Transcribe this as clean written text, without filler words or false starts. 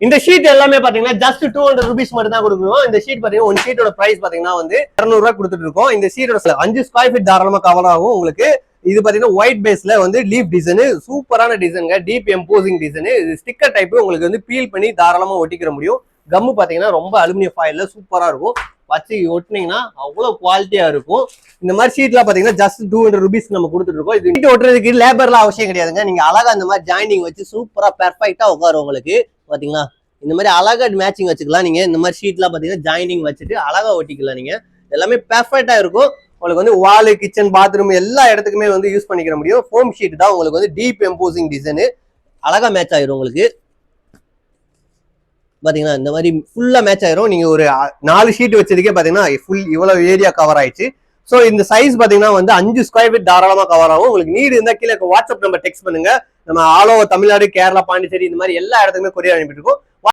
இந்த ஷீட் எல்லாமே பாத்தீங்கன்னா ஜஸ்ட் 200 rupees மட்டும் தான் கொடுக்கணும். இந்த ஷீட் பாத்தீங்கன்னா ஒன் ஷீட்டோட பிரைஸ் பாத்தீங்கன்னா வந்து 200 ரூபாய் கொடுத்துட்டு இருக்கோம். இந்த ஷீட்டோட 5 ஸ்கொயர் ஃபீட் தாராளமா கவர் ஆகும் உங்களுக்கு. இது பாத்தீங்கன்னா ஒயிட் பேஸ்ல வந்து லீஃப் டிசைன், சூப்பரான டிசைனுங்க, டீப் எம்போசிங் டிசைன். இது ஸ்டிக்கர் டைப், உங்களுக்கு வந்து பீல் பண்ணி தாராளமா ஒட்டிக்கிற முடியும். கம்மு பாத்தீங்கன்னா ரொம்ப அலுமினியம் ஃபாயில்ல சூப்பரா இருக்கும். வச்சு ஒட்டினீங்கன்னா அவ்வளவு குவாலிட்டியா இருக்கும். இந்த மாதிரி ஷீட்லாம் பாத்தீங்கன்னா ஜஸ்ட் 200 rupees நம்ம கொடுத்துட்டு இருக்கோம். இது ஷீட் ஒட்டுறதுக்கு லேபர்லாம் அவசியம் கிடையாதுங்க. நீங்க அழகா இந்த மாதிரி ஜாயினிங் வச்சு சூப்பரா பெர்ஃபெக்ட்டா உட்காரும் உங்களுக்கு. பாத்தீங்களா இந்த மாதிரி அழகா மேட்சிங் வச்சுக்கலாம். நீங்க இந்த மாதிரி ஷீட்லாம் பாத்தீங்கன்னா ஜாயினிங் வச்சுட்டு அழகா ஒட்டிக்கலாம். நீங்க எல்லாமே பெர்ஃபெக்ட்டா இருக்கும். உங்களுக்கு வந்து வால், கிச்சன், பாத்ரூம் எல்லா இடத்துக்குமே வந்து யூஸ் பண்ணிக்கிற முடியும். ஃபோம் ஷீட் தான் உங்களுக்கு வந்து டீப் எம்போசிங் டிசைன், அழகா மேட்ச் ஆயிரும் உங்களுக்கு. பாத்தீங்கன்னா இந்த மாதிரி ஃபுல்லா மேட்ச் ஆயிரும். நீங்க ஒரு 4 ஷீட் வச்சதுக்கே பாத்தீங்கன்னா ஃபுல் இவ்வளவு ஏரியா கவர் ஆயிடுச்சு. சோ இந்த சைஸ் பாத்தீங்கன்னா வந்து 5 ஸ்கொயர் ஃபீட் தாராளமா கவர் ஆகும். உங்களுக்கு நீடு இருந்தா கீழே வாட்ஸ்அப் நம்பர் டெக்ஸ்ட் பண்ணுங்க. நம்ம ஆல் ஓவர் தமிழ்நாடு, கேரளா, பாண்டிச்சேரி இந்த மாதிரி எல்லா இடத்துக்குமே கொரியர் அனுப்பிட்டு இருக்கோம்.